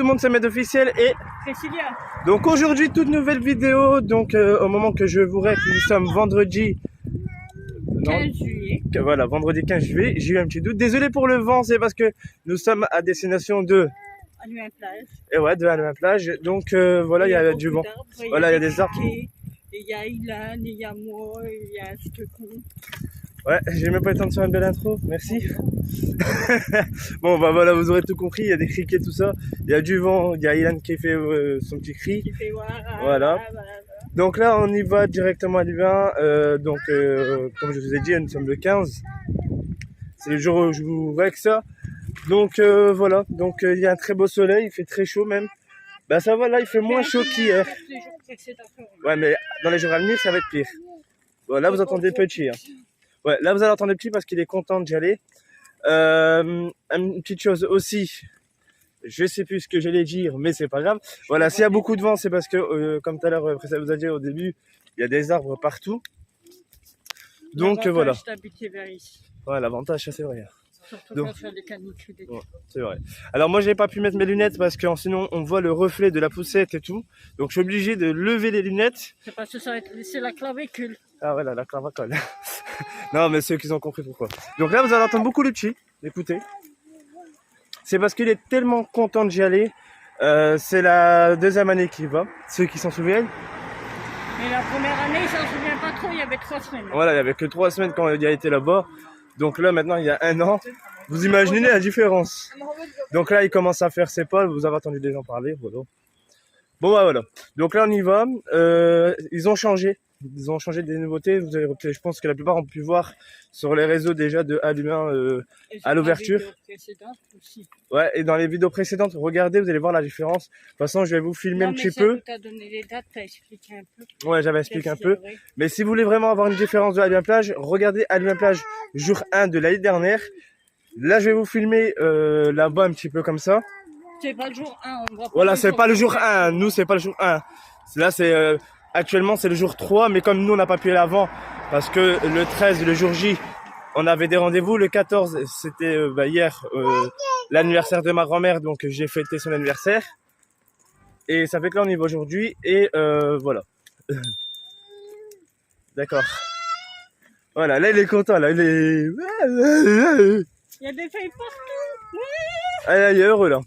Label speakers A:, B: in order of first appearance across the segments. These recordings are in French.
A: le monde se met officiel et...
B: Priscilla.
A: Donc aujourd'hui, toute nouvelle vidéo. Donc au moment que je vous règle, nous sommes vendredi...
B: 15 juillet.
A: Voilà, vendredi 15 juillet. J'ai eu un petit doute. Désolé pour le vent, c'est parce que nous sommes à destination de...
B: Aluin plage.
A: Et ouais, de la plage. Donc voilà, il y a du vent. Voilà, il y a des arbres.
B: Il y a Ilan, il y a moi, il y a ce con.
A: Ouais, j'ai même pas eu le temps de faire une belle intro, merci. Bon, bah voilà, vous aurez tout compris, il y a des criquets, tout ça. Il y a du vent, il y a Ilan qui fait son petit cri.
B: Qui fait
A: voilà. Donc là, on y va directement à Louvain. Comme je vous ai dit, nous sommes le 15. C'est le jour où je vous vois avec ça. Donc voilà, donc il y a un très beau soleil, il fait très chaud même. Bah ça va, là, il fait moins chaud qu'hier. Ouais, mais dans les jours à venir, ça va être pire. Bon, là, vous entendez petit. Hein. Ouais, là, vous allez entendre petit parce qu'il est content d'y aller. Une petite chose aussi, je sais plus ce que j'allais dire, mais c'est pas grave. Voilà, s'il y a beaucoup de vent, c'est parce que, comme tout à l'heure, ça vous a dit au début, il y a des arbres partout. Donc voilà. Ouais, l'avantage, ça c'est vrai.
B: Surtout
A: donc,
B: quand il y a des canicules et tout.
A: Ouais, c'est vrai. Alors moi, j'avais pas pu mettre mes lunettes parce que sinon, on voit le reflet de la poussette et tout. Donc je suis obligé de lever les lunettes.
B: C'est parce que ça va être laissé la clavicule.
A: Ah voilà, la clavicule. Non, mais ceux qui ont compris pourquoi. Donc là, vous allez entendre beaucoup Lucci. Écoutez. C'est parce qu'il est tellement content d'y aller. C'est la deuxième année qu'il va. Ceux qui s'en souviennent.
B: Mais la première année, il s'en souvient pas trop. Il y avait 3 semaines.
A: Voilà, il y avait que 3 semaines quand il a été là-bas. Donc là, maintenant, il y a 1 an. Vous imaginez la différence. Donc là, il commence à faire ses pas. Vous avez entendu des gens parler. Voilà. Bon, bah voilà. Donc là, on y va. Ils ont changé. Ils ont changé des nouveautés. Vous avez, je pense que la plupart ont pu voir sur les réseaux déjà de Alumin à l'ouverture. Ouais, et dans les vidéos précédentes, regardez, vous allez voir la différence. De toute façon, je vais vous filmer un petit peu.
B: Tu as donné les dates, tu as expliqué un peu.
A: Ouais, j'avais expliqué un peu. Mais si vous voulez vraiment avoir une différence de Alumin Plage, regardez Alumin Plage jour 1 de l'année dernière. Là, je vais vous filmer là-bas un petit peu comme ça.
B: C'est pas le jour 1. On voit pas
A: voilà, c'est pas le jour 1. Nous, c'est pas le jour 1. Là, c'est actuellement, c'est le jour 3. Mais comme nous, on n'a pas pu aller avant, parce que le 13, le jour J, on avait des rendez-vous. Le 14, c'était hier l'anniversaire de ma grand-mère. Donc, j'ai fêté son anniversaire. Et ça fait que là, on y va aujourd'hui. Et voilà. D'accord. Voilà, là, il est content. Là, il est...
B: Il y a des feuilles partout.
A: Ah, il est heureux, là.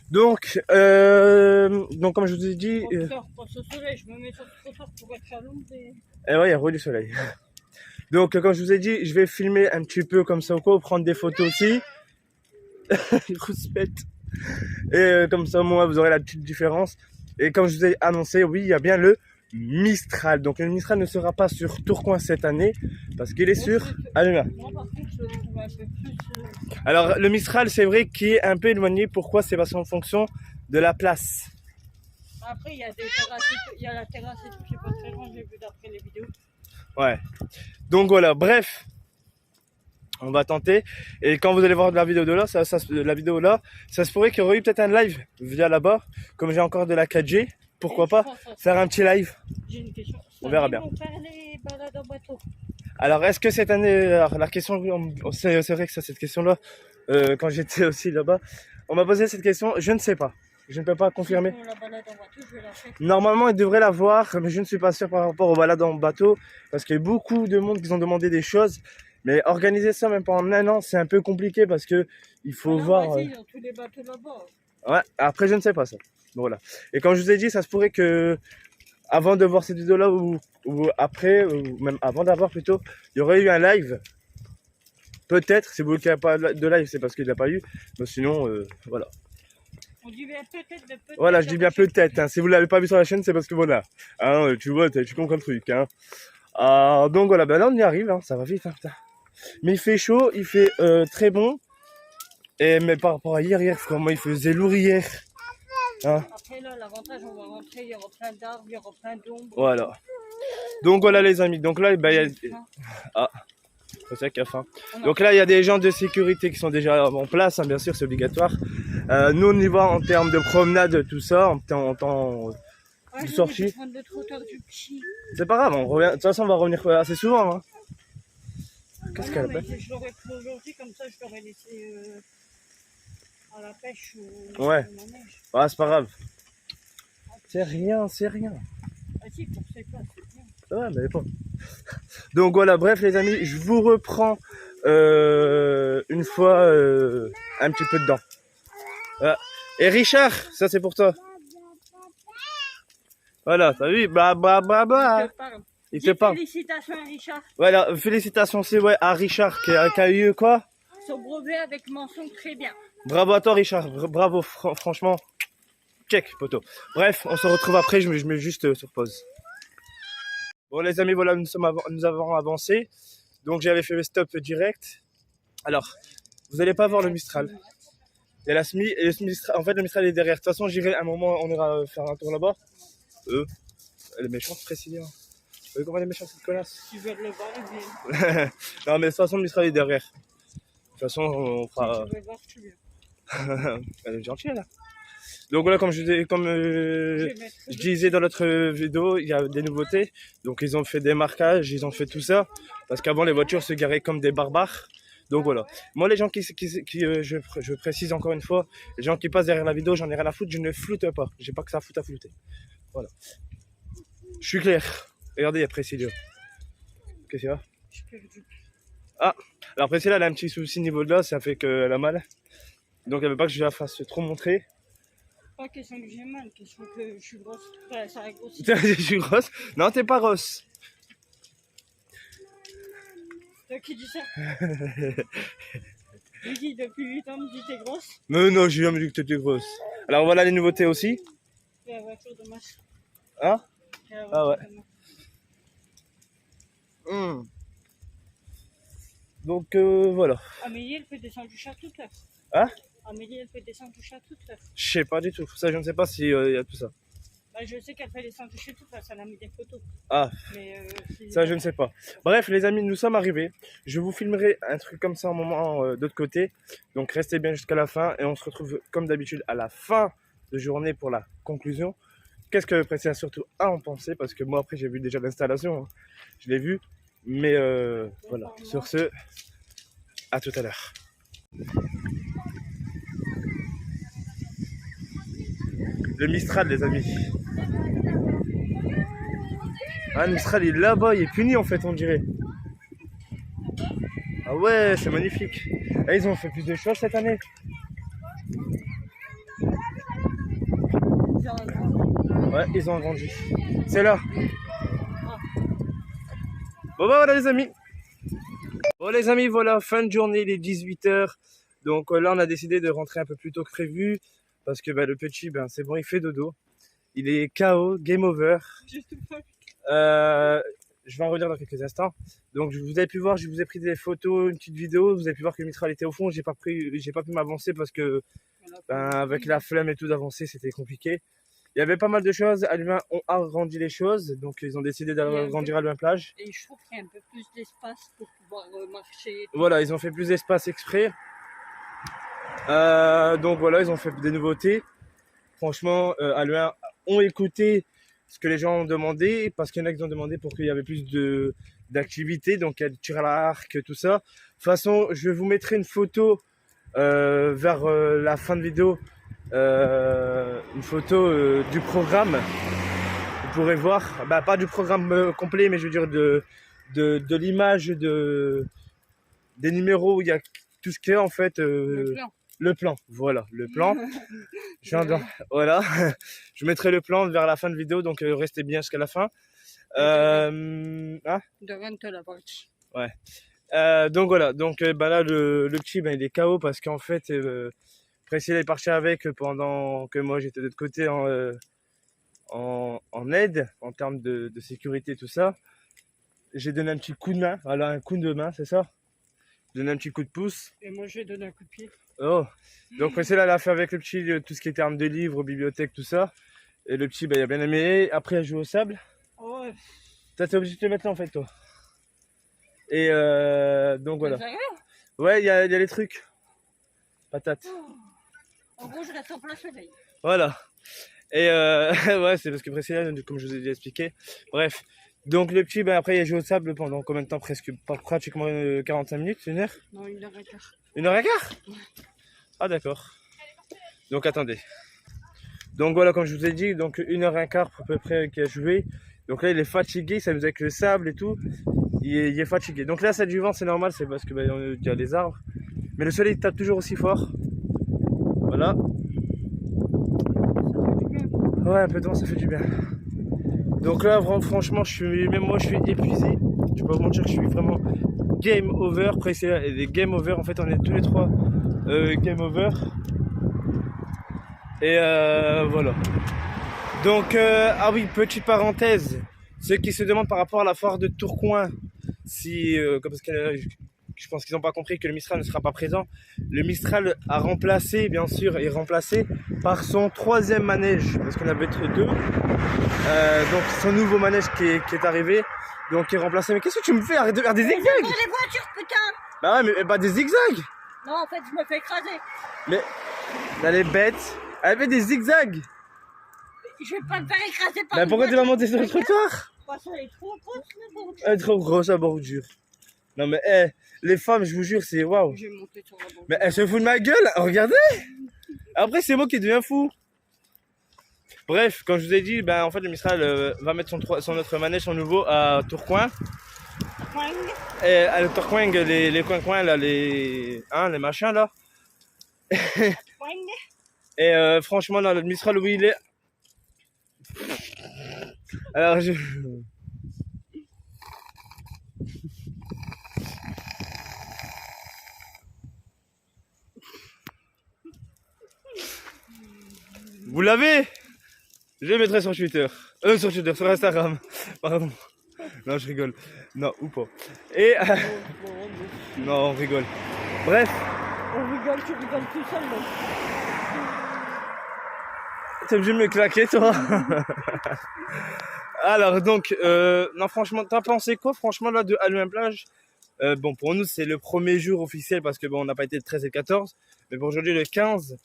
A: Donc comme je vous ai dit...
B: Je me mets sur le trottoir pour être à l'ombre.
A: Et ouais, il y a du soleil. Donc, comme je vous ai dit, je vais filmer un petit peu comme ça ou quoi, prendre des photos aussi. Rouspète. Et comme ça, moi, vous aurez la petite différence. Et comme je vous ai annoncé, oui, il y a bien le Mistral. Donc, le Mistral ne sera pas sur Tourcoing cette année, parce qu'il est sur Alumin. Alors, le Mistral, c'est vrai qu'il est un peu éloigné. Pourquoi? C'est parce qu'en fonction de la place.
B: Après, il y a des terrasses, il y a la terrasse et tout, qui est pas très loin, j'ai vu d'après les vidéos.
A: Ouais. Donc voilà, bref. On va tenter. Et quand vous allez voir la vidéo de là, ça se pourrait qu'il y aurait eu peut-être un live via là-bas. Comme j'ai encore de la 4G, pourquoi pas faire un petit live.
B: J'ai une question.
A: On verra bien.
B: Faire les balades en bateau.
A: Alors, est-ce que cette année, alors, la question, c'est vrai que ça, cette question-là, quand j'étais aussi là-bas, on m'a posé cette question, je ne sais pas. Je ne peux pas confirmer.
B: La balade en bateau, je vais la faire.
A: Normalement, ils devraient la voir, mais je ne suis pas sûr par rapport aux balades en bateau, parce qu'il y a beaucoup de monde qui ont demandé des choses. Mais organiser ça même pendant 1 an, c'est un peu compliqué parce que il faut voir.
B: Ils ont tous les bateaux là-bas.
A: Ouais, après, je ne sais pas ça. Voilà. Et comme je vous ai dit, ça se pourrait que avant de voir cette vidéo-là ou après, ou même avant d'avoir plutôt, il y aurait eu un live. Peut-être, si vous voulez qu'il n'y a pas de live, c'est parce qu'il n'y a pas eu. Mais sinon, voilà.
B: On dit bien peut-être, mais peut-être.
A: Voilà, je dis bien peut-être. Hein. Si vous ne l'avez pas vu sur la chaîne, c'est parce que voilà. Hein, tu vois, tu comprends le truc. Hein. Donc voilà, ben là on y arrive, hein. Ça va vite. Hein, putain. Mais il fait chaud, il fait très bon. Mais par rapport à hier, vraiment, il faisait lourd hier. Hein.
B: Après là, l'avantage, on va rentrer, il y aura plein d'arbres, il y aura plein d'ombres.
A: Voilà. Donc voilà les amis, donc là, ben, il y a... Ah, c'est ça qu'il y a faim. Donc là, il y a des gens de sécurité qui sont déjà en place, hein, bien sûr, c'est obligatoire. Nous, on y va en termes de promenade, tout ça, en temps de sortie. C'est pas grave, on revient. De toute façon, on va revenir assez souvent. Hein. Qu'est-ce qu'elle a fait?
B: Je l'aurais pris aujourd'hui, comme ça, je l'aurais laissé à la pêche ou
A: Ouais.
B: au manège.
A: Ah, c'est pas grave. C'est rien, c'est rien.
B: Ah si, pour ces pas, c'est bien.
A: Ouais, mais pas. Donc voilà, bref les amis, je vous reprends une fois un petit peu dedans. Voilà. Et Richard, ça c'est pour toi. Voilà, t'as vu? Bah.
B: Je te parle.
A: Il
B: Dis
A: te parle.
B: félicitations à Richard.
A: Voilà, félicitations c'est ouais, à Richard qui a eu quoi?
B: Son brevet avec mention très bien.
A: Bravo à toi Richard, bravo franchement. Check poteau. Bref, on se retrouve après, je mets juste sur pause. Bon les amis, voilà, nous avons avancé. Donc j'avais fait le stop direct. Alors, vous n'allez pas voir le Mistral. Il y a la SMI et le Mistral, en fait le Mistral est derrière. De toute façon, j'irai à un moment, on ira faire un tour là-bas. Elle est méchante, Priscilla. Vous voyez comment elle est méchante cette connasse?
B: Tu veux le voir, bien.
A: Non mais de toute façon, le Mistral est derrière. De toute façon, on fera...
B: Tu veux voir, tu viens.
A: Elle est gentille là. Donc voilà, comme je disais dans l'autre vidéo, il y a des nouveautés. Donc ils ont fait des marquages, ils ont fait tout ça. Parce qu'avant les voitures se garaient comme des barbares. Donc voilà. Moi les gens je précise encore une fois, les gens qui passent derrière la vidéo, j'en ai rien à foutre, je ne floute pas. J'ai pas que ça à foutre à flouter. Voilà. Je suis clair. Regardez, il y a Priscilla. Qu'est-ce qu'il y a?
B: Je suis perdu.
A: Ah, alors Priscilla elle a un petit souci niveau de là, ça fait qu'elle a mal. Donc elle veut pas que je la fasse trop montrer.
B: Pas question que j'ai mal, question que je suis grosse. Ouais, ça a grossi.
A: Je suis grosse? Non, t'es pas grosse.
B: Toi qui dis ça? Lui depuis 8 ans me dit t'es grosse.
A: Mais non, j'ai jamais dit que t'étais grosse. Alors voilà les nouveautés aussi.
B: C'est la voiture de Mas.
A: Hein? Ah ouais.
B: De Mas.
A: Donc voilà.
B: Amélie, elle peut descendre du chat toute l'heure.
A: Hein?
B: Amélie, elle peut descendre du chat toute l'heure.
A: Je sais pas du tout. Ça, je ne sais pas s'il y a tout ça.
B: Bah, je sais qu'elle fait les sandwichs toute l'heure, ça l'a mis des photos.
A: Ah,
B: Mais
A: ça, je ne sais pas. Bref, les amis, nous sommes arrivés. Je vous filmerai un truc comme ça un moment d'autre côté. Donc restez bien jusqu'à la fin. Et on se retrouve comme d'habitude à la fin de journée pour la conclusion. Qu'est-ce que Priscilla surtout a en pensé? Parce que moi, après, j'ai vu déjà l'installation. Hein. Je l'ai vu. Mais voilà. Sur ce, à tout à l'heure. Le Mistral, les amis. Ah, le Mistral, il est là-bas, il est puni en fait, on dirait. Ah ouais, c'est magnifique. Ah, ils ont fait plus de choses cette année. Ouais, ils ont agrandi. C'est là. Bon bah voilà les amis. Bon les amis, voilà, fin de journée, il est 18h. Donc là, on a décidé de rentrer un peu plus tôt que prévu. Parce que le petit, c'est bon, il fait dodo. Il est KO, game over. Je vais en revenir dans quelques instants. Donc vous avez pu voir, je vous ai pris des photos, une petite vidéo. Vous avez pu voir que le Mistral était au fond. J'ai pas pu m'avancer parce que avec la flemme et tout d'avancer, c'était compliqué. Il y avait pas mal de choses. Alluin ont agrandi les choses, donc ils ont décidé d'agrandir Alluin plage.
B: Et je trouve qu'il y a un peu plus d'espace pour pouvoir marcher.
A: Voilà, ils ont fait plus d'espace exprès. Donc voilà, ils ont fait des nouveautés. Franchement, Alluin ont écouté ce que les gens ont demandé, parce qu'il y en a qui ont demandé pour qu'il y avait plus d'activités, donc il y a du tir à l'arc, tout ça. De toute façon, je vous mettrai une photo vers la fin de vidéo, une photo du programme. Vous pourrez voir, pas du programme complet, mais je veux dire de l'image des numéros où il y a tout ce qu'il y a en fait. Le plan, voilà, le plan. Voilà, je mettrai le plan vers la fin de vidéo, donc restez bien jusqu'à la fin.
B: Devant la porte.
A: Ouais. Donc voilà, donc là le petit il est KO parce qu'en fait Priscilla est parti avec pendant que moi j'étais de l'autre côté en aide en termes de sécurité tout ça. J'ai donné un petit coup de main, voilà, un coup de main, c'est ça. J'ai donné un petit coup de pouce.
B: Et moi je vais donner un coup de pied.
A: Oh, donc Priscilla elle a fait avec le petit tout ce qui est termes de livres, bibliothèque, tout ça. Et le petit il a bien aimé. Après il a joué au sable.
B: Oh ouais.
A: Toi t'es obligé de te mettre là en fait toi. Et donc voilà. Ouais, il y a les trucs. Patates.
B: En gros je reste en plein soleil.
A: Voilà. Et ouais, c'est parce que Priscilla, comme je vous ai déjà expliqué. Bref. Donc le petit, après il a joué au sable pendant combien de temps? Pratiquement 45 minutes, 1 heure?
B: Non, 1h15.
A: 1h15? Ah d'accord. Donc attendez. Donc voilà, comme je vous ai dit, donc 1h15 à peu près qu'il a joué. Donc là, il est fatigué, ça nous avec le sable et tout. Il est fatigué. Donc là, c'est du vent, c'est normal, c'est parce que il y a des arbres. Mais le soleil tape toujours aussi fort. Voilà. Ouais, un peu de vent, ça fait du bien. Donc là, franchement, même moi, je suis épuisé. Je peux pas vous mentir, je suis vraiment game over. Après, c'est des game over. En fait, on est tous les trois game over. Et voilà. Donc, ah oui, petite parenthèse. Ceux qui se demandent par rapport à la foire de Tourcoing, si, parce que je pense qu'ils n'ont pas compris que le Mistral ne sera pas présent. Le Mistral a remplacé, bien sûr, est remplacé par son 3e manège, parce qu'on avait 2. Donc, son nouveau manège qui est arrivé, donc qui est remplacé. Mais qu'est-ce que tu me fais? Arrête de faire des zigzags!
B: Pour les voitures, putain!
A: Bah ouais, mais bah des zigzags!
B: Non, en fait, je me fais écraser.
A: Mais elle est bête, elle fait des zigzags!
B: Je vais pas me faire écraser par
A: Bah pourquoi tu vas monter sur le trottoir?
B: Parce qu'elle est trop grosse, la bordure.
A: Elle est trop grosse la bordure. Non mais les femmes, je vous jure, c'est waouh.
B: Je vais monter sur la bordure.
A: Mais elle se fout de ma gueule, regardez. Après c'est moi qui deviens fou. Bref, comme je vous ai dit, ben en fait le Mistral va mettre son autre manège, son nouveau à Tourcoing. Et à Tourcoing, les coins là, les machins là. Et franchement là, le Mistral où il est. Alors je. Vous l'avez? Je le mettrai sur Twitter. Sur Instagram. Pardon. Non, je rigole. Non, ou pas. Et. Non, on rigole. Bref.
B: On rigole, tu rigoles tout seul donc.
A: T'es obligé de me claquer, toi? Alors, donc, non, franchement, t'as pensé quoi, franchement, là, de Halloween Plage? Bon, pour nous, c'est le premier jour officiel parce que bon, on n'a pas été le 13 et le 14. Mais pour aujourd'hui, le 15.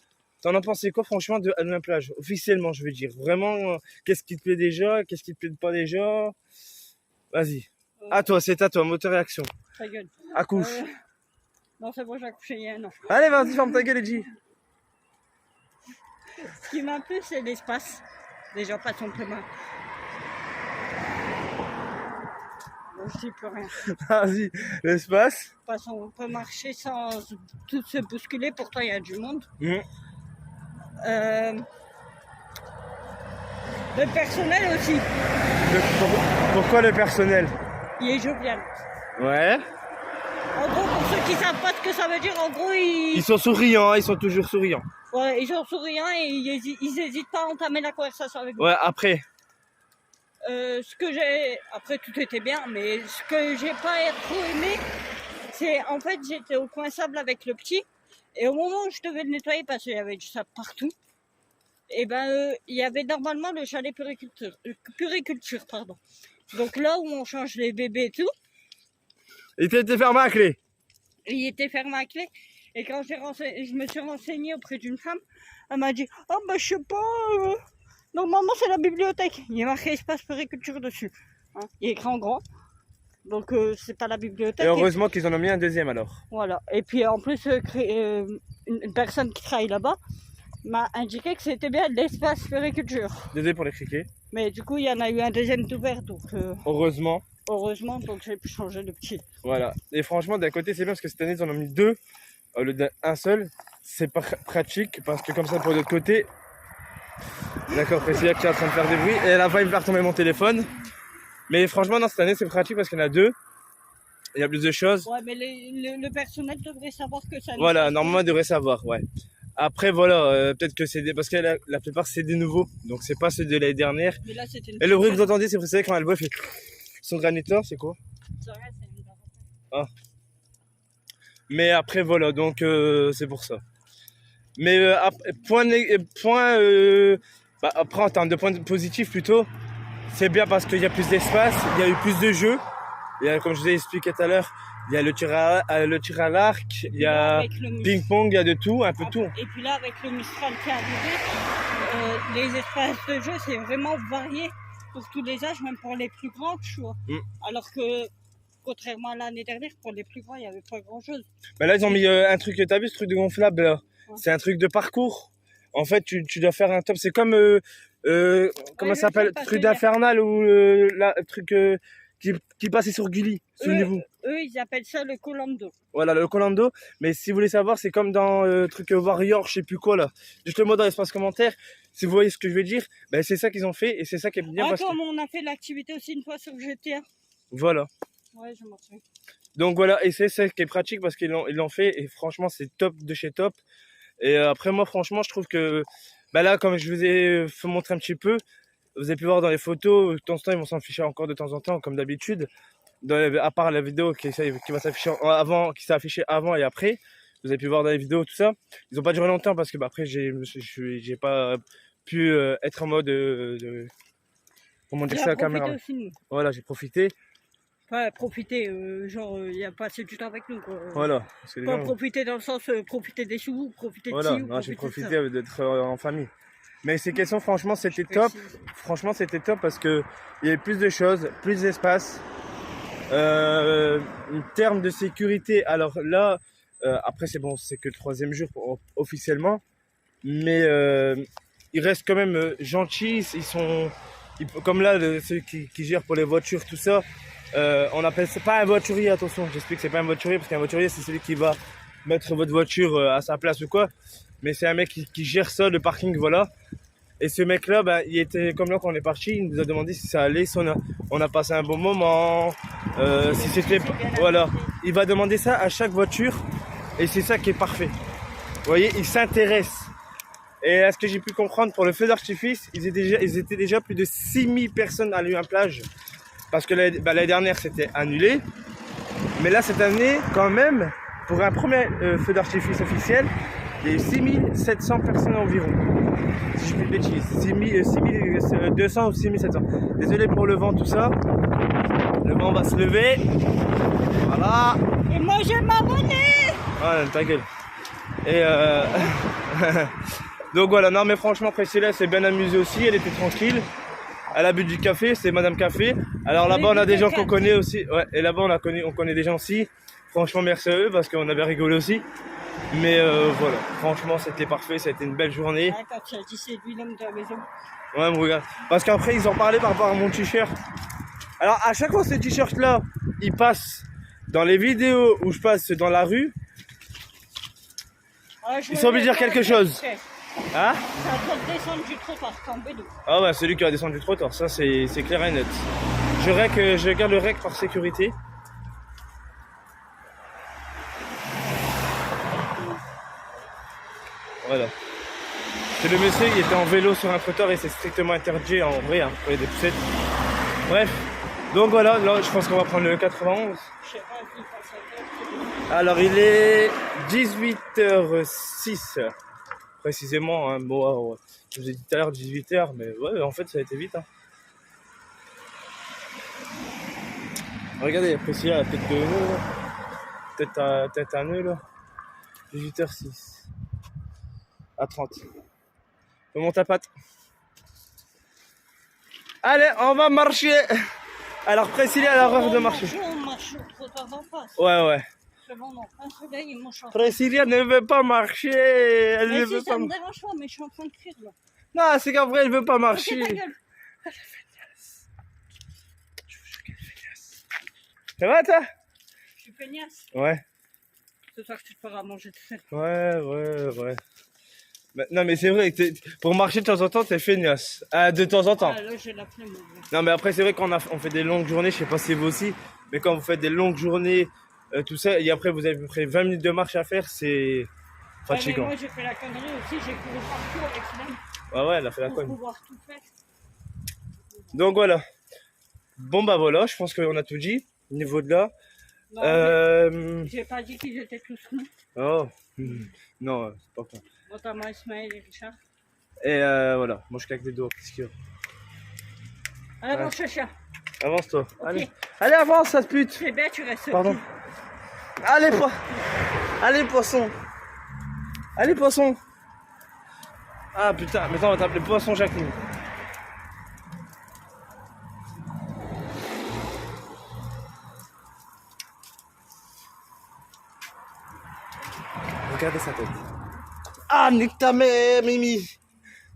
A: T'en as pensé quoi, franchement, de Halloween Plage? Officiellement, je veux dire. Vraiment, qu'est-ce qui te plaît déjà? Qu'est-ce qui te plaît pas déjà? Vas-y. À toi, c'est à toi, moteur et action.
B: Ta gueule.
A: Accouche.
B: Non, c'est bon, j'ai accouché il y a un an.
A: Allez, vas-y, ferme ta gueule, Edgy.
B: Ce qui m'a plu, c'est l'espace. Déjà, pas simplement. Bon, je dis plus rien.
A: Vas-y, l'espace.
B: Parce qu'on peut marcher sans tout se bousculer, pourtant il y a du monde. Le personnel aussi.
A: Pourquoi le personnel?
B: Il est jovial.
A: Ouais.
B: En gros, pour ceux qui savent pas ce que ça veut dire, en gros,
A: Ils sont souriants, ils sont toujours souriants.
B: Ouais, ils sont souriants et ils hésitent pas à entamer la conversation avec nous.
A: Ouais, après.
B: Après tout était bien, mais ce que j'ai pas trop aimé, c'est en fait j'étais au coin sable avec le petit et au moment où je devais le nettoyer parce qu'il y avait du sable partout, et il y avait normalement le chalet puriculture, pardon. Donc là où on change les bébés et tout.
A: Il était fermé à clé.
B: Il était fermé à clé. Et quand je me suis renseignée auprès d'une femme, elle m'a dit « Ah bah je sais pas, normalement c'est la bibliothèque. » Il y a marqué espace puriculture dessus. Hein, il est écrit en grand. Donc c'est pas la bibliothèque.
A: Et heureusement qu'ils en ont mis un deuxième alors.
B: Voilà. Et puis en plus, une personne qui travaille là-bas m'a indiqué que c'était bien l'espace puriculture.
A: Désolé pour les criquets.
B: Mais du coup, il y en a eu un deuxième ouvert. Donc
A: heureusement.
B: Heureusement, donc j'ai pu changer de petit.
A: Voilà. Et franchement, d'un côté, c'est bien parce que cette année, ils en ont mis 2 au lieu d'un seul. C'est pratique parce que comme ça, pour l'autre côté. D'accord, Priscilla qui est en train de faire des bruits. Et elle a failli me faire tomber mon téléphone. Mais franchement, non, cette année, c'est pratique parce qu'il y en a 2. Il y a plus de choses.
B: Ouais, mais le personnel devrait savoir que ça.
A: Voilà, normalement, il devrait savoir, ouais. Après, voilà, peut-être que c'est parce que la plupart, c'est des nouveaux. Donc, c'est pas ceux de l'année dernière.
B: Mais là, c'était
A: et le bruit que vous entendez, c'est Priscilla quand elle boit, elle fait. Son graniteur, c'est quoi?
B: C'est vrai, c'est une
A: Ah. Mais après, voilà, donc c'est pour ça. Mais après, en termes de points positifs plutôt, c'est bien parce qu'il y a plus d'espace, il y a eu plus de jeux. Il y a, comme je vous ai expliqué tout à l'heure, il y a le tir à l'arc, il y a ping-pong, il y a de tout, un peu tout.
B: Et puis là, avec le Mistral qui est arrivé, les espaces de jeu, c'est vraiment varié pour tous les âges, même pour les plus grands, tu vois. Alors que, contrairement à l'année dernière, pour les plus grands, il n'y avait pas grand-chose.
A: Mais là, ils ont mis un truc, t'as vu ce truc de gonflable là? Ouais. C'est un truc de parcours. En fait, tu dois faire un top. C'est comme, comment
B: Ouais,
A: ça s'appelle?
B: je sais pas,
A: Truc
B: c'est-à-dire.
A: d'Infernal ou le truc qui passait sur Gulli. Souvenez-vous.
B: Eux, ils appellent ça le Colando.
A: Voilà, le Colando. Mais si vous voulez savoir, c'est comme dans truc Warrior, je sais plus quoi là. Dites-le-moi dans l'espace commentaire. Si vous voyez ce que je veux dire, ben, c'est ça qu'ils ont fait et c'est ça qui est bien parce que...
B: Comme on a fait l'activité aussi une fois sur GTA.
A: Voilà.
B: Ouais, je m'en souviens.
A: Donc voilà, et c'est ça qui est pratique parce ils l'ont fait et franchement c'est top de chez top. Et après moi franchement je trouve que bah là comme je vous ai fait montrer un petit peu, vous avez pu voir dans les photos, de temps en temps ils vont s'en ficher encore de temps en temps comme d'habitude. À part la vidéo qui va s'afficher avant, qui s'est affichée avant et après, vous avez pu voir dans les vidéos tout ça. Ils ont pas duré longtemps parce que bah, après j'ai pas pu être en mode comment dire ça à la caméra.
B: Aussi, nous.
A: Voilà, j'ai profité.
B: Enfin, profiter, il a passé du temps avec nous, quoi.
A: Voilà.
B: Pas profiter dans le sens, profiter des sous, profiter de
A: voilà,
B: ci,
A: non, j'ai profité d'être en famille. Mais ces questions, franchement, c'était top. Franchement, c'était top parce que il y avait plus de choses, plus d'espace. En termes de sécurité, alors là, après c'est bon, c'est que le 3e jour officiellement, mais ils restent quand même gentils. Comme là, ceux qui gèrent pour les voitures, tout ça. On appelle c'est pas un voiturier, attention, j'explique que c'est pas un voiturier parce qu'un voiturier c'est celui qui va mettre votre voiture à sa place ou quoi, mais c'est un mec qui gère ça, le parking, voilà. Et ce mec là, bah, il était comme là quand on est parti, il nous a demandé si ça allait, si on a passé un bon moment, si c'était, voilà. Il va demander ça à chaque voiture et c'est ça qui est parfait. Vous voyez, il s'intéresse. Et à ce que j'ai pu comprendre pour le feu d'artifice, ils étaient déjà plus de 6000 personnes à l'Olymplage. Parce que l'année dernière, c'était annulé. Mais là, cette année, quand même, pour un premier feu d'artifice officiel, il y a eu 6700 personnes environ. Si je ne dis pas de bêtises. 6200 ou 6700. Désolé pour le vent, tout ça. Le vent va se lever. Voilà.
B: Et moi, je m'abonner.
A: Ouais, ta gueule. Et donc voilà, non mais franchement, Priscilla s'est bien amusée aussi. Elle était tranquille. Elle a bu du café, c'est Madame Café. Alors là-bas, on a des gens qu'on connaît aussi. Ouais, et là-bas, on connaît des gens aussi. Franchement, merci à eux parce qu'on avait rigolé aussi. Mais voilà, franchement, c'était parfait. C'était une belle journée.
B: Ouais, quand tu as dit c'est lui l'homme de la maison.
A: Ouais, me regarde. Parce qu'après, ils en parlaient par rapport à mon t-shirt. Alors, à chaque fois, ce t-shirt-là, il passe dans les vidéos où je passe dans la rue. Ils sont obligés de dire quelque chose. Hein?
B: Ça doit descendre du trottoir, en bédou.
A: Ah ouais, celui qui va descendre du trottoir, ça c'est clair et net. Je garde le rec par sécurité. Voilà. C'est le monsieur, il était en vélo sur un trottoir et c'est strictement interdit en vrai, hein, pour les poussettes. Bref, donc voilà, là je pense qu'on va prendre le 91.
B: Je sais pas, il passe à l'heure.
A: Alors il est 18h06. Précisément, hein. Bon, alors, je vous ai dit tout à l'heure 18h, mais ouais, en fait ça a été vite. Hein. Regardez, après il y a la tête de nœud, là. Tête à nœud, là. 18h06. À 30. Je monte à patte. Allez, on va marcher. Alors, Priscilla a l'horreur de marcher.
B: On marche au trottoir d'en face.
A: Ouais. Priscilla ne veut pas marcher. Elle
B: mais
A: ne
B: si
A: veut
B: ça
A: pas
B: me dérange pas, mais je suis en train de crier là.
A: Non, c'est qu'en vrai, elle veut pas marcher.
B: Ok, ta gueule.
A: Elle est feignasse. Je vous jure qu'elle est feignasse. Ça va, toi?
B: Je suis feignasse.
A: Ouais.
B: C'est toi que tu te feras manger tout seul.
A: Ouais. Bah, non, mais c'est vrai, pour marcher de temps en temps, t'es feignasse. De temps en temps.
B: Ah, là, j'ai la flemme.
A: Non, mais après, c'est vrai qu'on fait des longues journées, je sais pas si vous aussi, mais quand vous faites des longues journées, tout ça, et après, vous avez à peu près 20 minutes de marche à faire, c'est fatigant.
B: Ouais, moi, j'ai fait la connerie aussi, j'ai couru partout avec Sylvain.
A: Ouais, elle a fait la conne.
B: Pour pouvoir tout faire.
A: Donc voilà. Bon, bah voilà, je pense qu'on a tout dit, au niveau de là.
B: Non, j'ai pas dit qu'ils étaient tous nous.
A: Oh, non, c'est pas con.
B: Notamment Ismaël et Richard.
A: Et voilà, moi je claque des doigts, qu'est-ce qu'il y a?
B: Allez, bon, chacha.
A: Avance-toi,
B: Okay.
A: Allez, avance, ça pute.
B: C'est bien, tu restes.
A: Pardon. Allez, poisson. Allez, poisson. Ah putain, maintenant on va t'appeler Poisson Jacqueline. Regardez sa tête. Ah, nique ta mère, Mimi.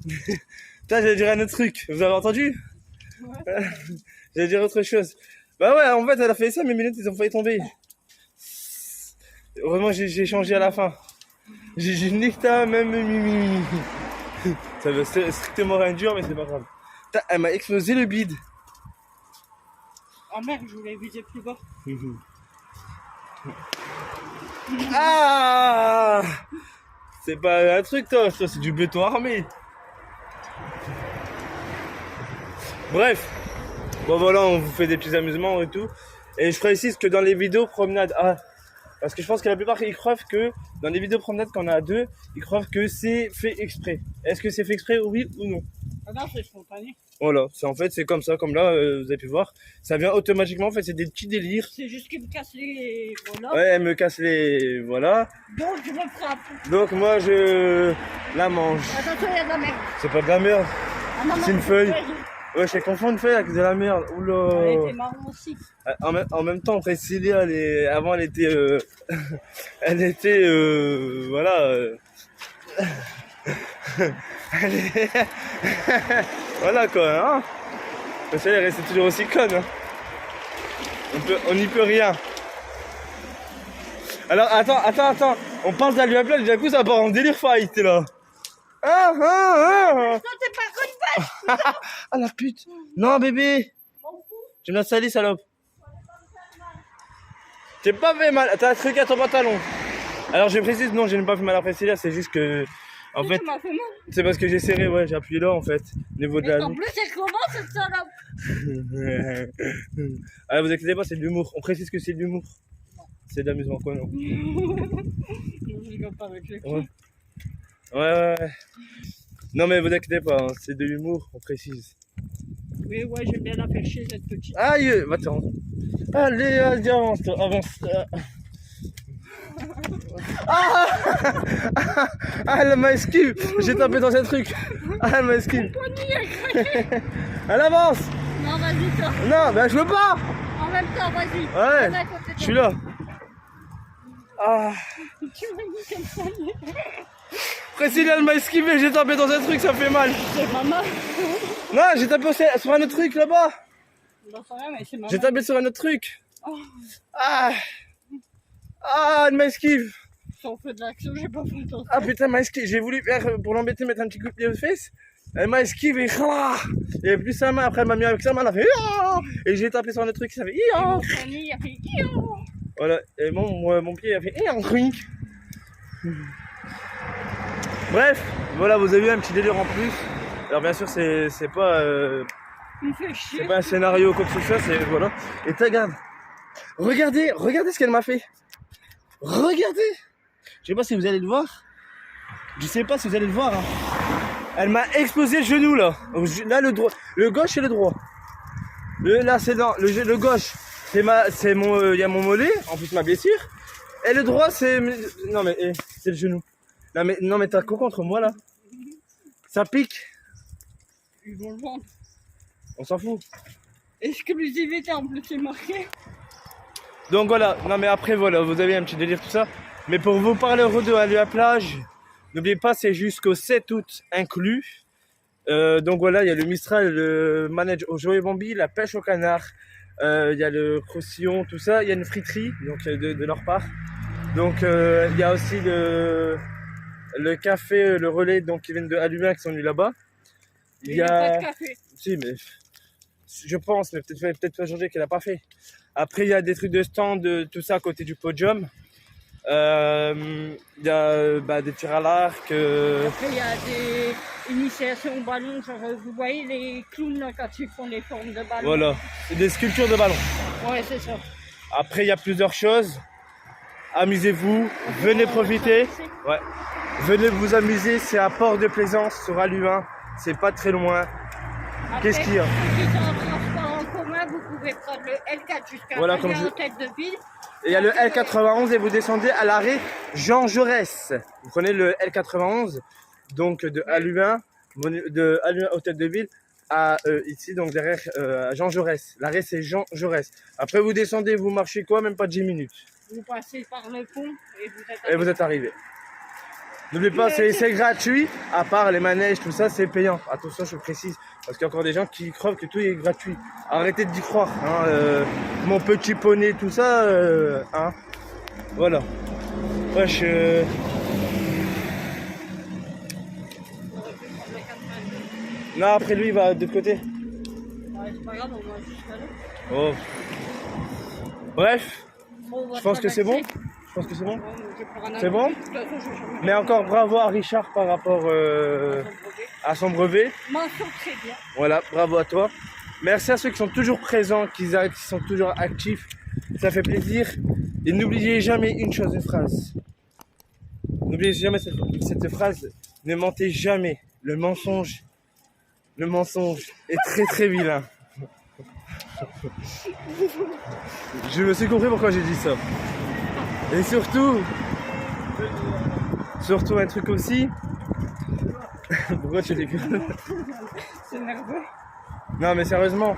A: Putain, j'allais dire un autre truc. Vous avez entendu?
B: Ouais.
A: J'allais dire autre chose. Bah ouais, en fait, elle a fait ça, mes lunettes, ils ont failli tomber. Heureusement, j'ai changé à la fin. J'ai nique ta même Mimi. Ça veut strictement rien dire, mais c'est pas grave. Putain, elle m'a explosé le bide.
B: Ah merde, je voulais viser plus bas.
A: Ah! C'est pas un truc, toi, ça, c'est du béton armé. Bref. Bon, voilà, on vous fait des petits amusements et tout. Et je précise que dans les vidéos promenades, parce que je pense que la plupart, ils croient que dans les vidéos promenades qu'on a à deux, ils croient que c'est fait exprès. Est-ce que c'est fait exprès, oui ou non?
B: Ah non, c'est spontané.
A: Voilà, c'est en fait, c'est comme ça, comme là, vous avez pu voir. Ça vient automatiquement, en fait, c'est des petits délires.
B: C'est juste qu'il me casse les... Voilà.
A: Ouais, elle me casse les... Voilà.
B: Donc je me frappe.
A: Donc moi, je la mange.
B: Attention, il y a de la merde.
A: C'est pas de la merde.
B: Ah non,
A: C'est une feuille. Ouais, je confonds une feuille avec de la merde. Oula.
B: Elle était marron aussi.
A: En même temps, Priscilla, avant, elle était... elle était... voilà... voilà quoi, hein. Parce qu'elle est restée toujours aussi conne, hein. On n'y peut rien. Alors, attends. On parle d'Alua Plage, du coup, ça part en délire fight, là.
B: Non, t'es pas conne.
A: Ah, la pute. Non, bébé. Je me la salis, salope. T'es pas fait mal. T'as un truc à ton pantalon. Alors, je précise, non, je n'ai pas fait mal à Priscilla, c'est juste que... En fait, c'est parce que j'ai serré, ouais, j'ai appuyé là, en fait, au niveau de la...
B: En plus, c'est comment cette salope?
A: Ah, vous inquiétez pas, c'est de l'humour. On précise que c'est de l'humour. C'est de l'amusement, quoi, non?
B: Je rigole pas avec les
A: Ouais. Ouais. Non, mais vous inquiétez pas, hein, c'est de l'humour, on précise.
B: Oui, ouais, j'aime bien la faire chier, cette petite.
A: Aïe, va te rendre. Allez, vas-y, avance, toi, avance. Elle m'a esquive. J'ai tapé dans un truc. Elle m'a esquive. Elle avance.
B: Non, vas-y, toi.
A: Non, ben je veux pas.
B: En même temps, vas-y.
A: Ouais, je suis là.
B: Tu m'as mis comme ça.
A: Priscilla, elle m'a esquivé, j'ai tapé dans un truc, ça fait mal.
B: C'est maman.
A: Non, j'ai tapé aussi sur un autre truc là-bas.
B: Non, c'est rien, mais c'est maman.
A: J'ai tapé sur un autre truc.
B: Oh.
A: Elle m'a esquive.
B: Si on fait de l'action, j'ai pas fait attention.
A: Ah putain, elle m'a esquive. J'ai voulu faire, pour l'embêter, mettre un petit coup de pied aux fesses. Elle m'a esquivé. Il n'y avait plus sa main. Après, elle m'a mis avec sa main. Elle a fait. Et j'ai tapé sur un autre truc. Ça fait.
B: Mon famille a fait.
A: Voilà. Et mon pied a fait. Bref, voilà, vous avez eu un petit délire en plus. Alors, bien sûr, c'est pas.
B: Il me fait chier.
A: C'est pas un scénario ou quoi que ce soit. C'est. Voilà. Et regardez ce qu'elle m'a fait. Regardez. Je sais pas si vous allez le voir. Je sais pas si vous allez le voir. Hein. Elle m'a explosé le genou là. Là le gauche et le droit. Là c'est dans le gauche. C'est mon il y a mon mollet en plus ma blessure. Et le droit c'est non mais c'est le genou. Non mais t'as quoi contre moi là? Ça pique.
B: Ils vont le vendre.
A: On s'en fout.
B: Exclusivité en plus c'est marqué.
A: Donc voilà. Non mais après voilà vous avez un petit délire tout ça. Mais pour vous parler heureux de la plage. N'oubliez pas, c'est jusqu'au 7 août inclus. Donc voilà, il y a le Mistral, le manège au Joe et Bambi, la pêche au canard, il y a le croustillon, tout ça. Il y a une friterie donc de leur part. Donc il y a aussi le café, le relais donc qui viennent de Alumin qui sont venus là-bas.
B: Il y a pas de café.
A: Si, mais je pense, mais peut-être pas changer qu'elle n'a pas fait. Après, il y a des trucs de stand, tout ça à côté du podium. Il y a des tirs à l'arc.
B: Après, il y a des initiations au ballon. Genre, vous voyez les clowns là, quand ils font les formes de ballon.
A: Voilà, c'est des sculptures de ballon.
B: Ouais, c'est ça.
A: Après, il y a plusieurs choses. Amusez-vous, venez profiter. Ouais. Venez vous amuser, c'est à Port-de-Plaisance sur Aluin. C'est pas très loin. Qu'est-ce qu'il y a?
B: Si c'est en transport en commun, vous pouvez prendre le L4 jusqu'à
A: Voilà,
B: en tête de ville.
A: Et il y a le L91 et vous descendez à l'arrêt Jean Jaurès. Vous prenez le L91, donc de Aluin au tête de ville à ici, donc derrière à Jean Jaurès. L'arrêt c'est Jean Jaurès. Après vous descendez, vous marchez quoi, même pas 10 minutes.
B: Vous passez par le pont et vous êtes
A: Et vous êtes arrivé. N'oubliez pas, c'est gratuit, à part les manèges, tout ça, c'est payant. Attention, je précise, parce qu'il y a encore des gens qui crevent que tout est gratuit. Arrêtez d'y croire, hein, mon petit poney, tout ça, hein. Voilà. Wesh, non, après lui, il va de l'autre côté.
B: Ouais, c'est pas grave, on va juste aller.
A: Oh. Bref,
B: Bon, on va
A: je pense que c'est bon.
B: traverser.
A: Je pense que c'est bon.
B: Ouais, mais je vais prendre un
A: C'est bon?
B: De toute façon, je vais changer
A: Mais encore bravo à Richard par rapport
B: son projet.
A: à son brevet.
B: Mention très bien.
A: Voilà, bravo à toi. Merci à ceux qui sont toujours présents, qui sont toujours actifs. Ça fait plaisir. Et n'oubliez jamais une chose, une phrase. N'oubliez jamais cette phrase. Ne mentez jamais. Le mensonge est très très vilain. Je me suis compris pourquoi j'ai dit ça. Et surtout un truc aussi. Pourquoi tu rigoles?
B: C'est nerveux.
A: Non mais sérieusement,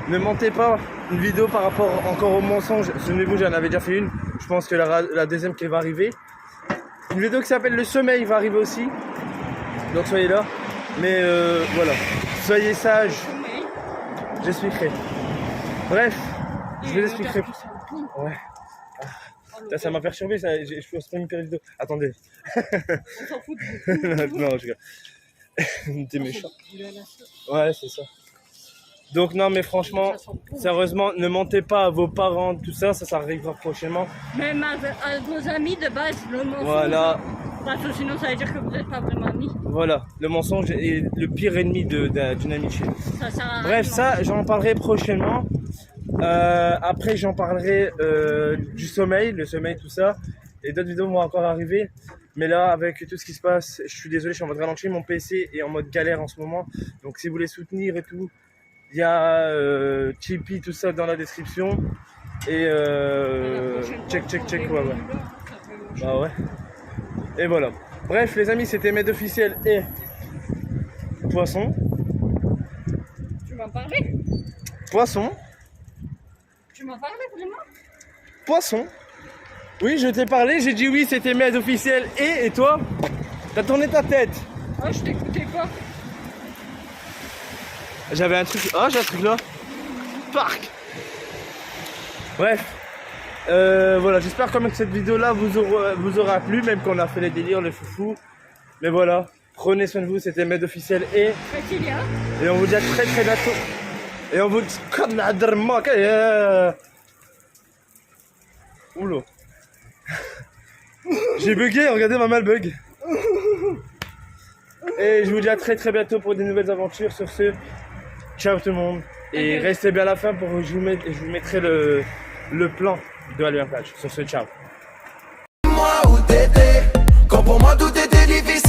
A: ne mentez pas. Une vidéo par rapport encore au mensonge. Souvenez-vous, j'en avais déjà fait une. Je pense que la deuxième qui va arriver. Une vidéo qui s'appelle Le Sommeil va arriver aussi. Donc soyez là. Mais voilà. Soyez sages.
B: Mais,
A: J'expliquerai. Bref, je vous expliquerai. Ouais. Ça m'a perturbé, ça. Je suis pas une vidéo. Attendez.
B: on s'en fout de
A: Non, je rigole. T'es méchant. Ouais, c'est ça. Donc non, mais franchement, sérieusement, ne mentez pas à vos parents, tout ça, ça arrivera prochainement.
B: Même à vos amis de base, le mensonge.
A: Voilà,
B: Parce que sinon, ça veut dire que vous n'êtes pas vraiment amis.
A: voilà. Le mensonge est le pire ennemi d'une amitié.
B: Ça sert à rien.
A: Bref, ça, j'en parlerai prochainement. Après, j'en parlerai du sommeil, le sommeil, tout ça. Et d'autres vidéos vont encore arriver. Mais là, avec tout ce qui se passe, je suis désolé, je suis en mode ralenti. Mon PC est en mode galère en ce moment. Donc, si vous voulez soutenir et tout, il y a Tipeee, tout ça dans la description. Et check, ouais. Bah ouais. Et voilà. Bref, les amis, c'était Med officiel et Poisson.
B: Tu m'en parlais?
A: Poisson.
B: Tu m'en parlais vraiment?
A: Poisson. Oui, je t'ai parlé, j'ai dit oui, c'était Med officiel et toi? T'as tourné ta tête.
B: Ah, je t'écoutais pas.
A: J'avais un truc. Ah, j'ai un truc là. Parc. Bref. Voilà, j'espère quand même que cette vidéo là vous aura plu, même qu'on a fait les délires, les foufous. Mais voilà, prenez soin de vous, c'était Med officiel et on vous dit à très très bientôt. Et on vous dit comme la dermaque. Oula. J'ai bugué, regardez ma mal bug. Et je vous dis à très très bientôt pour des nouvelles aventures. Sur ce, ciao tout le monde. Et restez bien à la fin pour je vous mettrai le plan de la plage. Sur ce, ciao.
C: Moi où t'étais, quand pour moi tout était difficile.